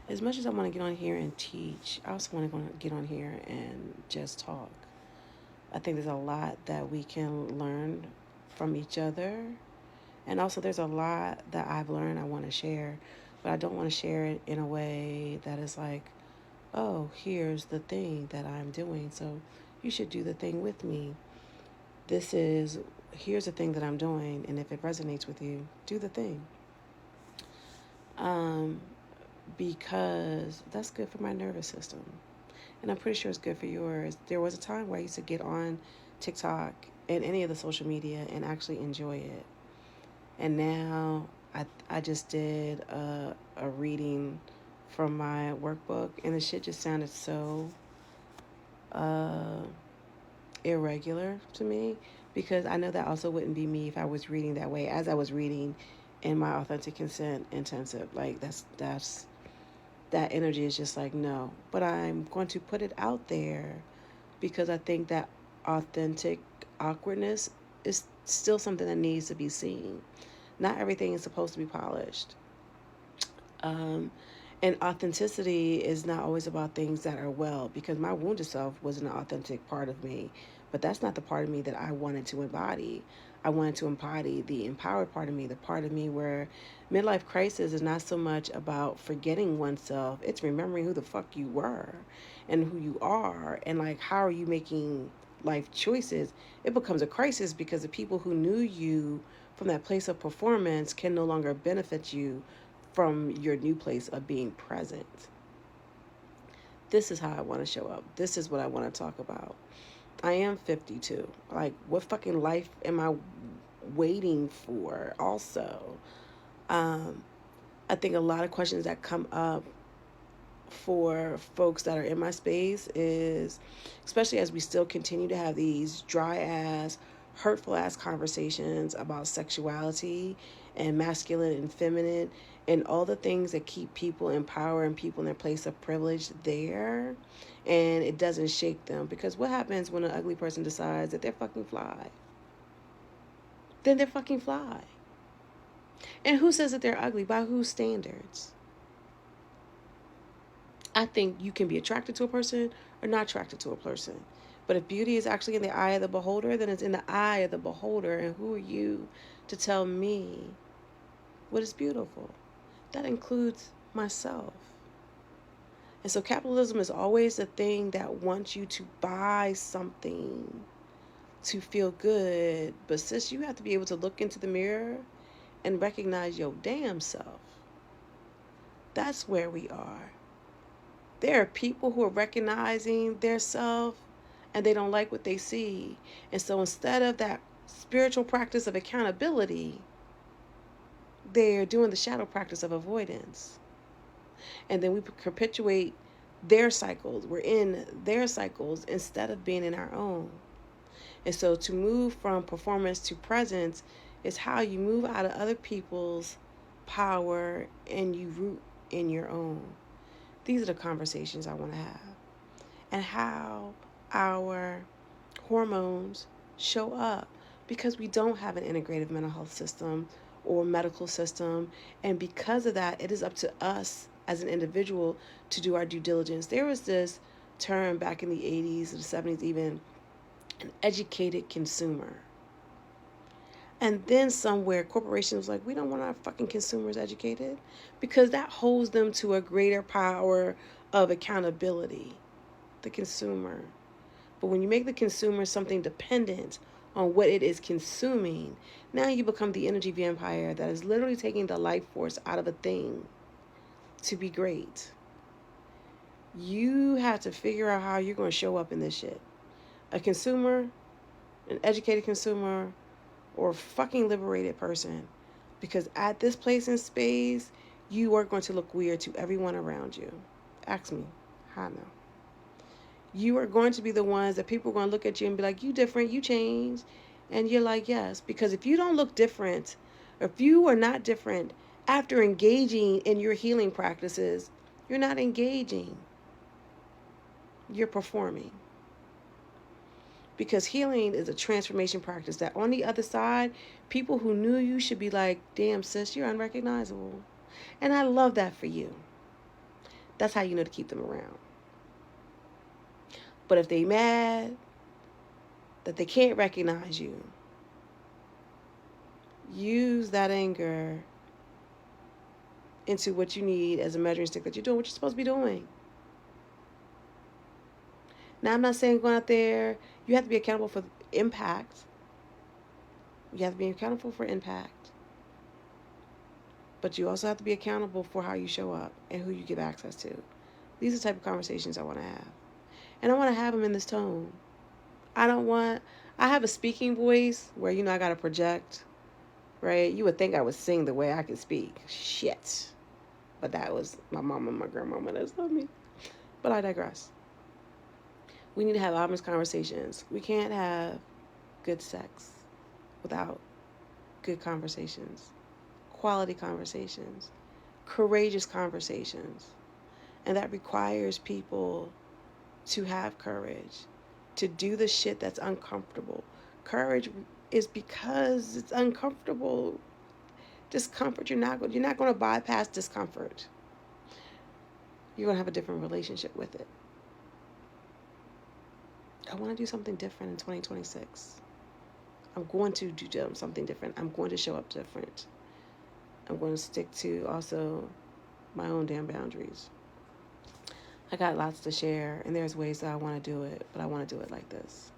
As much as I want to get on here and teach, I also want to get on here and just talk. I think there's a lot that we can learn from each other. And also, there's a lot that I've learned I want to share, but I don't want to share it in a way that is like, oh, here's the thing that I'm doing, so you should do the thing with me. This is, here's the thing that I'm doing, and if it resonates with you, do the thing. Um, because that's good for my nervous system. And I'm pretty sure it's good for yours. There was a time where I used to get on TikTok and any of the social media and actually enjoy it. And now I just did a reading from my workbook, and the shit just sounded so uh, irregular to me, because I know that also wouldn't be me if I was reading that way as I was reading in my authentic consent intensive. Like that's that energy is just like no. But I'm going to put it out there because I think that authentic awkwardness is still something that needs to be seen. Not everything is supposed to be polished. Um, and authenticity is not always about things that are well, because my wounded self was an authentic part of me, but that's not the part of me that I wanted to embody. I wanted to embody the empowered part of me, the part of me where midlife crisis is not so much about forgetting oneself, it's remembering who the fuck you were and who you are, and like how are you making life choices. It becomes a crisis because the people who knew you from that place of performance can no longer benefit you from your new place of being present. This is how I want to show up. This is what I want to talk about. I am 52. Like, what fucking life am I waiting for? Also, um, I think a lot of questions that come up for folks that are in my space is, especially as we still continue to have these dry ass, hurtful ass conversations about sexuality and masculine and feminine and all the things that keep people in power and people in their place of privilege there, and it doesn't shake them. Because what happens when an ugly person decides that they're fucking fly? Then they're fucking fly. And who says that they're ugly? By whose standards? I think you can be attracted to a person or not attracted to a person. But if beauty is actually in the eye of the beholder, then it's in the eye of the beholder. And who are you to tell me what is beautiful? That includes myself. And so capitalism is always the thing that wants you to buy something to feel good. But sis, you have to be able to look into the mirror and recognize your damn self. That's where we are. There are people who are recognizing their self and they don't like what they see. And so instead of that spiritual practice of accountability, they're doing the shadow practice of avoidance. And then we perpetuate their cycles. We're in their cycles instead of being in our own. And so to move from performance to presence is how you move out of other people's power and you root in your own. These are the conversations I want to have. And how our hormones show up, because we don't have an integrative mental health system or medical system. And because of that, it is up to us as an individual to do our due diligence. There was this term back in the 80s, the 70s, even an educated consumer. And then somewhere corporations was like, we don't want our fucking consumers educated, because that holds them to a greater power of accountability, the consumer. But when you make the consumer something dependent on what it is consuming, now you become the energy vampire that is literally taking the life force out of a thing to be great. You have to figure out how you're going to show up in this shit. A consumer, an educated consumer, or a fucking liberated person. Because at this place in space, you are going to look weird to everyone around you. Ask me. I know. You are going to be the ones that people are going to look at you and be like, you different, you changed. And you're like, yes. Because if you don't look different, or if you are not different after engaging in your healing practices, you're not engaging. You're performing. Because healing is a transformation practice that on the other side, people who knew you should be like, damn, sis, you're unrecognizable. And I love that for you. That's how you know to keep them around. But if they mad that they can't recognize you, use that anger into what you need as a measuring stick that you're doing what you're supposed to be doing. Now, I'm not saying going out there, you have to be accountable for impact. You have to be accountable for impact. But you also have to be accountable for how you show up and who you give access to. These are the type of conversations I want to have. And I want to have them in this tone. I have a speaking voice where, I got to project, right? You would think I would sing the way I could speak. Shit. But that was my mom and my grandmama that told me. But I digress. We need to have honest conversations. We can't have good sex without good conversations, quality conversations, courageous conversations. And that requires people to have courage, to do the shit that's uncomfortable. Courage is because it's uncomfortable. Discomfort, you're not going to bypass discomfort. You're going to have a different relationship with it. I want to do something different in 2026. I'm going to do something different. I'm going to show up different. I'm going to stick to also my own damn boundaries. I got lots to share, and there's ways that I want to do it, but I want to do it like this.